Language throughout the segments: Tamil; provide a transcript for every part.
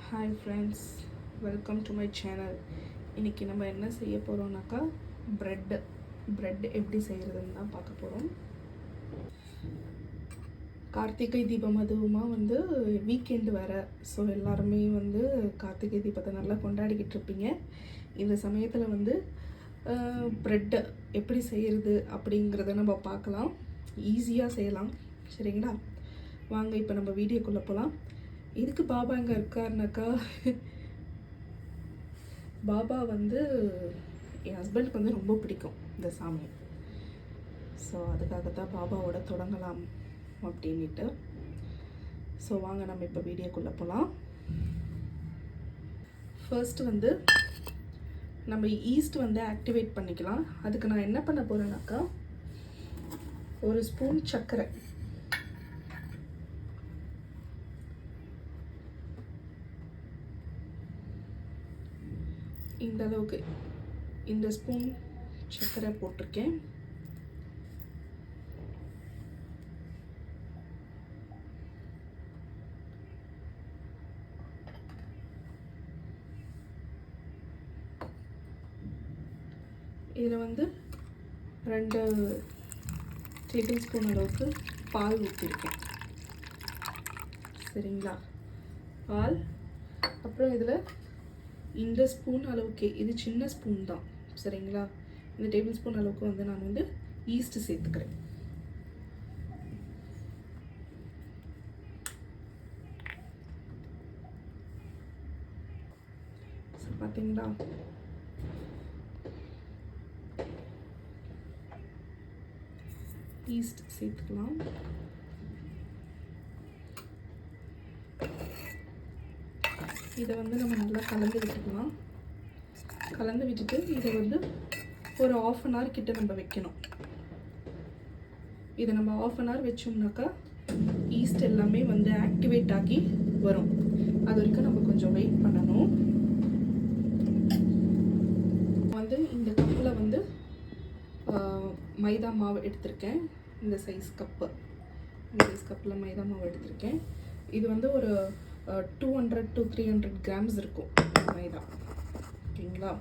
Hi friends, welcome to my channel. இன்றைக்கி நம்ம என்ன செய்ய போகிறோம்னாக்கா ப்ரெட் எப்படி செய்கிறதுன்னு தான் பார்க்க போகிறோம். கார்த்திகை தீபம் அதுவுமா வீக்கெண்டு வேறு. ஸோ எல்லாருமே கார்த்திகை தீபத்தை நல்லா கொண்டாடிக்கிட்டு இருப்பீங்க. இந்த சமயத்தில் ப்ரெட்டு எப்படி செய்கிறது அப்படிங்கிறத நம்ம பார்க்கலாம். ஈஸியாக செய்யலாம். சரிங்களா? வாங்க இப்போ நம்ம வீடியோக்குள்ளே போகலாம். இதுக்கு பாபா இங்கே இருக்காருனாக்கா, பாபா என் ஹஸ்பண்டுக்கு ரொம்ப பிடிக்கும் இந்த சாமி. ஸோ அதுக்காகத்தான் பாபாவோட தொடங்கலாம் அப்படின்ட்டு. ஸோ வாங்க நம்ம இப்போ வீடியோக்குள்ளே போகலாம். ஃபர்ஸ்ட்டு நம்ம ஈஸ்ட் ஆக்டிவேட் பண்ணிக்கலாம். அதுக்கு நான் என்ன பண்ண போகிறேன்னாக்கா, ஒரு ஸ்பூன் சர்க்கரை, இந்த அளவுக்கு இந்த ஸ்பூன் சர்க்கரை போட்டிருக்கேன். இதில் 2 டேபிள் ஸ்பூன் அளவுக்கு பால் ஊற்றிருக்கேன். சரிங்களா? பால். அப்புறம் இதில் இந்த ஸ்பூன் அளவுக்கு, இது சின்ன ஸ்பூன் தான். சரிங்களா? இந்த டேபிள் ஸ்பூன் அளவுக்கு நான் ஈஸ்ட் சேர்த்துக்கிறேன். பார்த்தீங்களா? ஈஸ்ட் சேர்த்துக்கலாம். இதை நம்ம நல்லா கலந்து விட்டுக்கலாம். கலந்து விட்டுட்டு இதை ஒரு 1/2 அன் ஹவர் கிட்ட நம்ம வைக்கணும். இதை நம்ம 1/2 அன் ஹவர் வச்சோம்னாக்கா ஈஸ்ட் எல்லாமே ஆக்டிவேட் ஆகி வரும். அது வரைக்கும் நம்ம கொஞ்சம் வெயிட் பண்ணணும். இந்த கப்பில் மைதா மாவு எடுத்திருக்கேன். இந்த சைஸ் கப்பில் மைதா மாவு எடுத்திருக்கேன். இது ஒரு 200 to 300 கிராம்ஸ் இருக்கும் மைதா. ஓகேங்களா?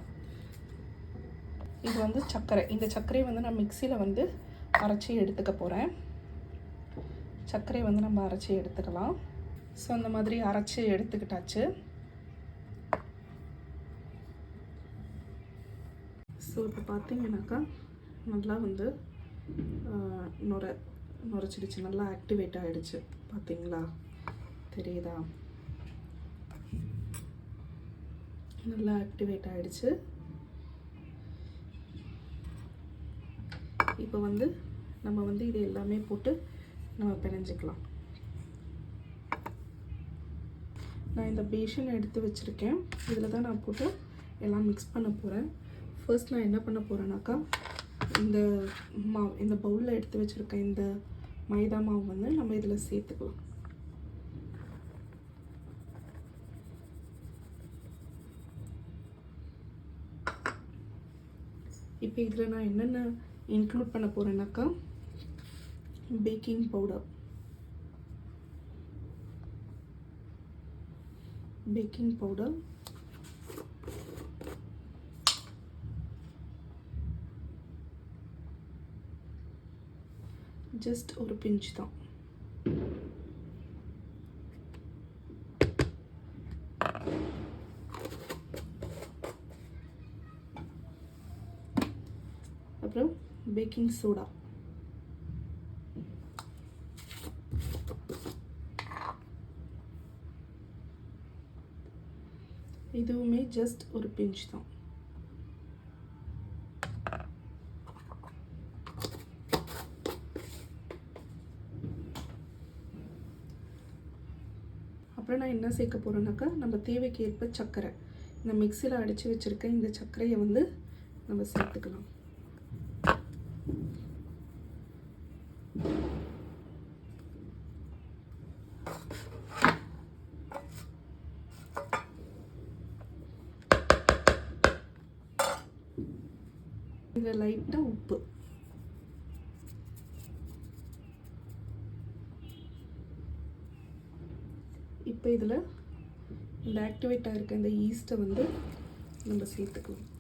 இது சர்க்கரை. இந்த சர்க்கரையை நான் மிக்சியில் அரைச்சி எடுத்துக்க போகிறேன். சர்க்கரையை நம்ம அரைச்சி எடுத்துக்கலாம். ஸோ அந்த மாதிரி அரைச்சி எடுத்துக்கிட்டாச்சு. ஸோ இப்போ பார்த்தீங்கன்னாக்கா நல்லா நுரைச்சிடுச்சு, நல்லா ஆக்டிவேட் ஆகிடுச்சு. பார்த்தீங்களா? தெரியுதா? நல்லா ஆக்டிவேட் ஆகிடுச்சு. இப்போ நம்ம இது எல்லாமே போட்டு நம்ம பிணைஞ்சிக்கலாம். நான் இந்த பேஷன் எடுத்து வச்சுருக்கேன். இதில் தான் நான் போட்டு எல்லாம் மிக்ஸ் பண்ண போகிறேன். ஃபர்ஸ்ட் நான் என்ன பண்ண போகிறேன்னாக்கா, இந்த பவுலில் எடுத்து வச்சுருக்கேன் இந்த மைதா மாவு நம்ம இதில் சேர்த்துக்கலாம். இப்போ இதில் நான் என்னென்ன இன்க்ளூட் பண்ண போகிறேன்னாக்கா, பேக்கிங் பவுடர், ஜஸ்ட் ஒரு பிஞ்ச் தான். அப்புறம் பேக்கிங் சோடா, இதுவுமே ஜஸ்ட் ஒரு பிஞ்ச் தான். அப்புறம் நான் என்ன சேர்க்க போகிறேன்னாக்கா, நம்ம தேவைக்கு ஏற்ப சர்க்கரை, இந்த மிக்சியில் அடித்து வச்சுருக்க இந்த சர்க்கரையை நம்ம சேர்த்துக்கலாம். இதில் லைட்டாக உப்பு, இப்போ இதில் இந்த ஆக்டிவேட்டாக இருக்க இந்த ஈஸ்ட்டை வந்து நம்ம சேர்த்துக்கலாம்.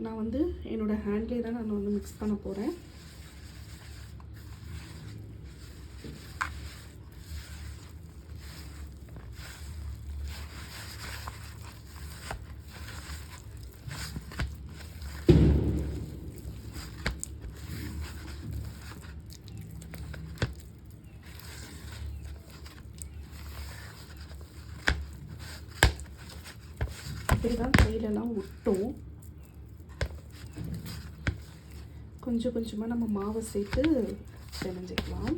நான் வந்து என்னோடய ஹேண்ட்லேயே தான் நான் வந்து மிக்ஸ் பண்ண போகிறேன். இப்படி தான் கையிலலாம் ஒட்டும். கொஞ்சம் கொஞ்சமாக நம்ம மாவை சேர்த்து பிணைஞ்சிக்கலாம்.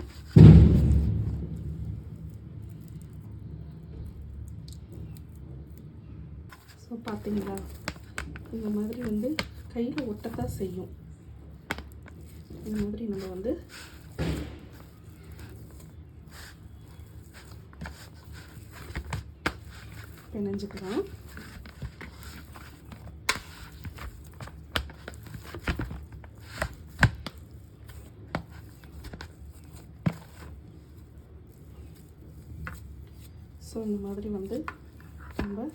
ஸோ பார்த்தீங்களா, இந்த மாதிரி வந்து கையில் ஒட்டத்தான் செய்யும். இந்த மாதிரி நம்ம வந்து பிணைஞ்சிக்கலாம். ஸோ இந்த மாதிரி வந்து நம்ம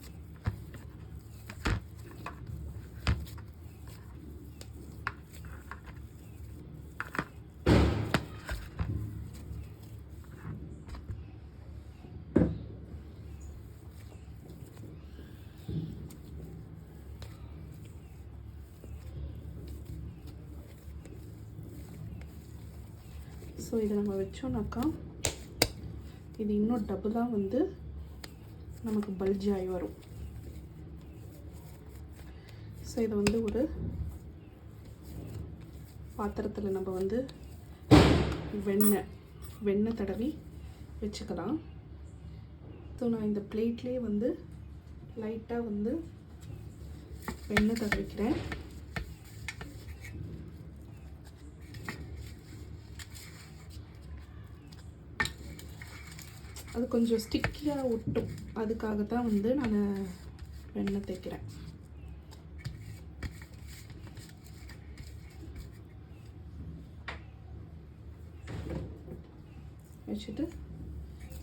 இதை நம்ம வச்சோம்னாக்கா இது இன்னும் டபுளாக வந்து நமக்கு பல்ஜி ஆகி வரும். ஸோ இதை வந்து ஒரு பாத்திரத்தில் நம்ம வந்து வெண்ணெய் தடவி வச்சுக்கலாம். ஸோ நான் இந்த பிளேட்லேயே வந்து லைட்டாக வந்து வெண்ணெய் தடவிக்கிறேன். அது கொஞ்சம் ஸ்டிக்கியாக ஒட்டும், அதுக்காக தான் வந்து நான் வெண்ணெய் தேய்க்கிறேன். வச்சுட்டு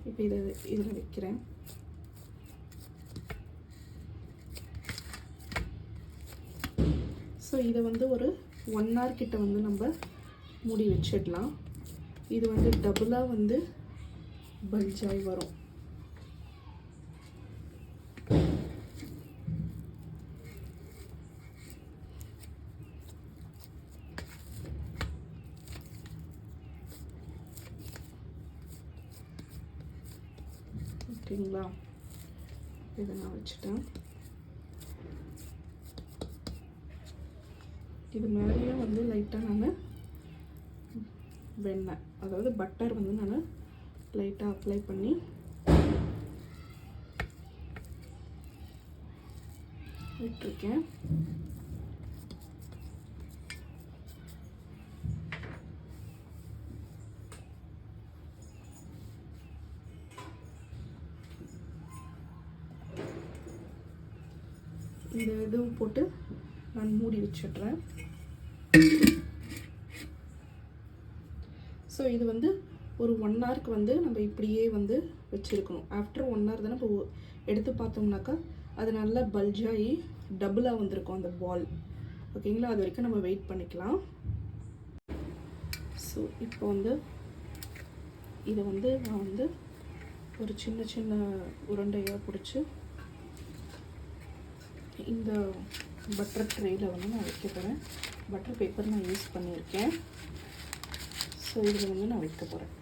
இப்போ இதில் வைக்கிறேன். ஸோ இதை வந்து ஒரு 1 hour கிட்ட வந்து நம்ம மூடி வச்சிடலாம். இது வந்து டபுளாக வந்து பல்ஜாய் வரும். ஓகேங்களா, இதை நான் வச்சுட்டேன். இது மேலேயே வந்து லைட்டாக நான் வெண்ணெய், அதாவது பட்டர் வந்து நான் லைட்டாக அப்ளை பண்ணி விட்டுருக்கேன். இந்த இதுவும் போட்டு நான் மூடி வச்சிடுறேன். ஸோ இது வந்து ஒரு 1 hourக்கு வந்து நம்ம இப்படியே வந்து வச்சுருக்கணும். ஆஃப்டர் 1 hour தான் நம்ம எடுத்து பார்த்தோம்னாக்கா அது நல்லா பல்ஜாகி டபுளாக வந்திருக்கும் அந்த பால். ஓகேங்களா, அது வரைக்கும் நம்ம வெயிட் பண்ணிக்கலாம். ஸோ இப்போ வந்து இதை வந்து நான் வந்து ஒரு சின்ன சின்ன உருண்டையாக பிடிச்சி இந்த பட்டர் ட்ரேயில் வந்து நான் வைக்க போகிறேன். பட்டர் பேப்பர் நான் யூஸ் பண்ணியிருக்கேன். ஸோ இதில் வந்து நான் வைக்க போகிறேன்.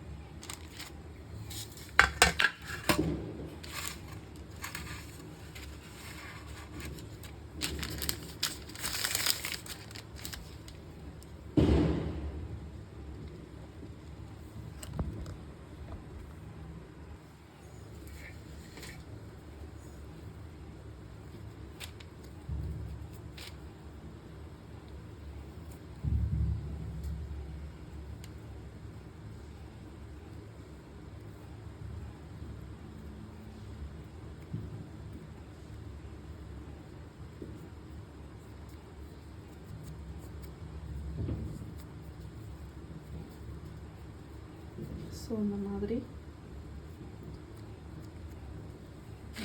ஸோ இந்த மாதிரி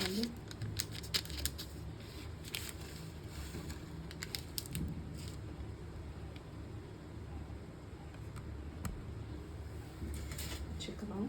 வந்து வச்சுக்கலாம்.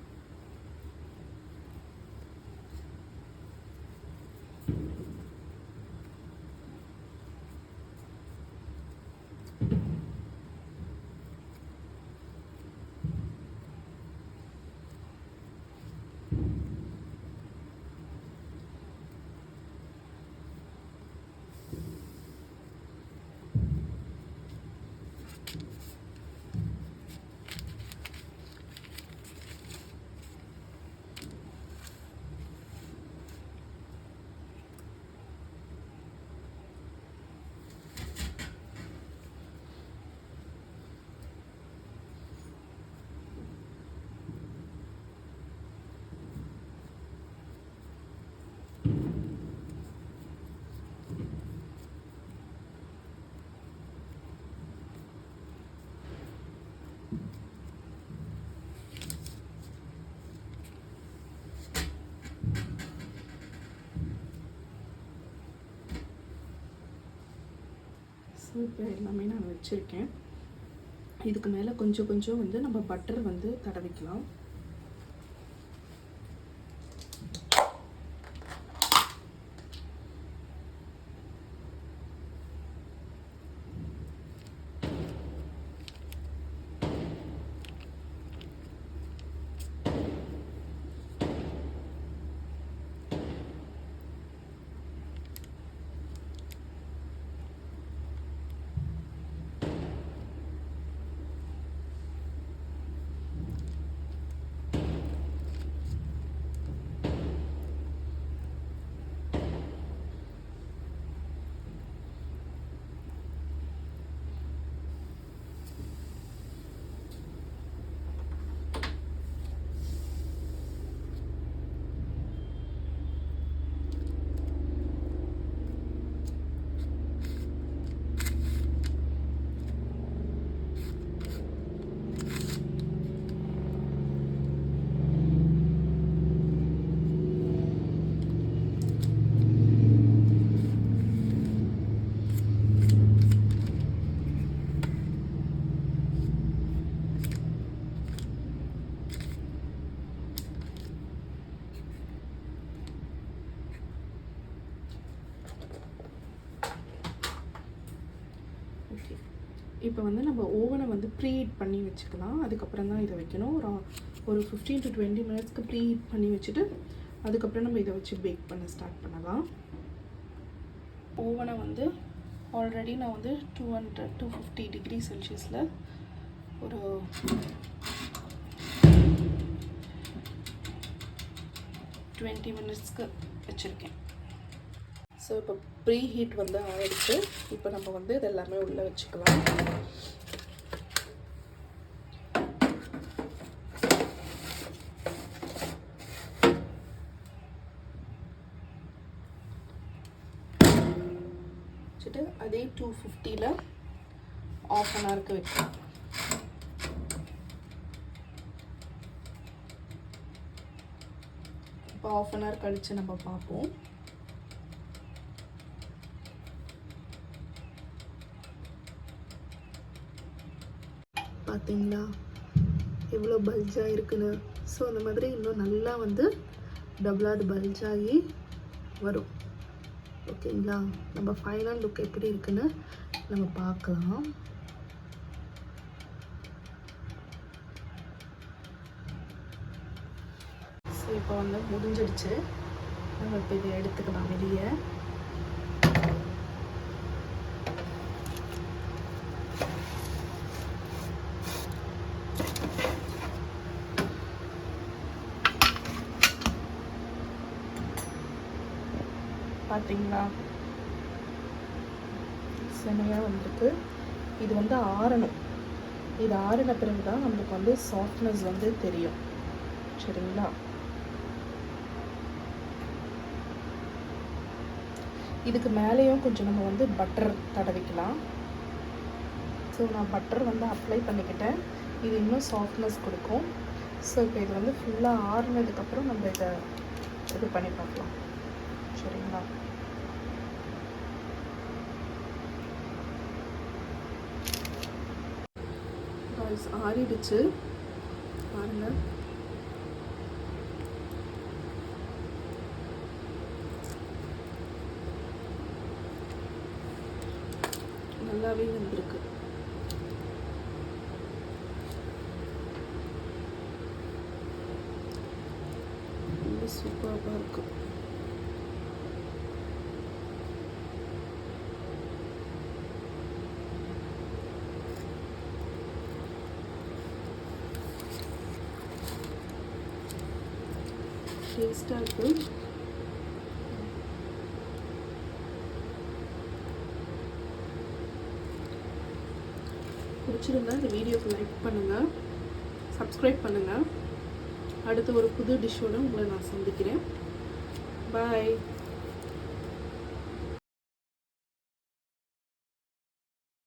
இப்போ எல்லாமே நான் வச்சுருக்கேன். இதுக்கு மேலே கொஞ்சம் கொஞ்சம் வந்து நம்ம பட்டர் வந்து தடவிக்கலாம். இப்போ வந்து நம்ம ஓவனை வந்து ப்ரீஹீட் பண்ணி வச்சுக்கலாம். அதுக்கப்புறம் தான் இதை வைக்கணும். ஒரு 15 to 20 மினிட்ஸ்க்கு ப்ரீஹீட் பண்ணி வச்சுட்டு அதுக்கப்புறம் நம்ம இதை வச்சு பேக் பண்ண ஸ்டார்ட் பண்ணலாம். ஓவனை வந்து ஆல்ரெடி நான் வந்து 200 to 50 டிகிரி செல்சியஸில் ஒரு 20 மினிட்ஸ்க்கு வச்சுருக்கேன். ஸோ இப்போ ப்ரீ ஹீட் வந்து ஆகிடுச்சு. இப்போ நம்ம வந்து இது எல்லாமே உள்ளே வச்சுக்கலாம். வச்சுட்டு அதே 250ல் ½ an hour வைக்கலாம். இப்போ ½ an hour கழித்து நம்ம பார்ப்போம். பார்த்தீங்களா எவ்வளோ பல்ஜாக இருக்குன்னு. ஸோ அந்த மாதிரி இன்னும் நல்லா வந்து டபுளாக அது பல்ஜாகி வரும். ஓகேங்களா, நம்ம ஃபைனல் லுக் எப்படி இருக்குன்னு நம்ம பார்க்கலாம். ஸோ இப்போ வந்து முடிஞ்சிடுச்சு. நம்ம இப்போ இதை எடுத்துக்கலாம் வெளியே. பார்த்தீங்களா செமையாக வந்திருக்கு. இது வந்து ஆறணும். இது ஆறின பிறகு தான் நம்மளுக்கு வந்து சாஃப்ட்னஸ் வந்து தெரியும். சரிங்களா, இதுக்கு மேலேயும் கொஞ்சம் நம்ம வந்து பட்டர் தடவிக்கலாம். ஸோ நான் பட்டர் வந்து அப்ளை பண்ணிக்கிட்டேன். இது இன்னும் சாஃப்ட்னஸ் கொடுக்கும். ஸோ இப்போ இது வந்து ஃபுல்லாக ஆறுனதுக்கப்புறம் நம்ம இதை இது பண்ணி பார்க்கலாம். சரிங்களா? ஆறிடுச்சு பாருங்க. நல்லாவே வந்திருக்கு. ரொம்ப சூப்பராக இருக்கு. டேஸ்டாக இருக்குது. பிடிச்சிருந்தா இந்த வீடியோக்கு லைக் பண்ணுங்கள், சப்ஸ்கிரைப் பண்ணுங்கள். அடுத்து ஒரு புது டிஷ்ஷோடு உங்களை நான் சந்திக்கிறேன். பாய்.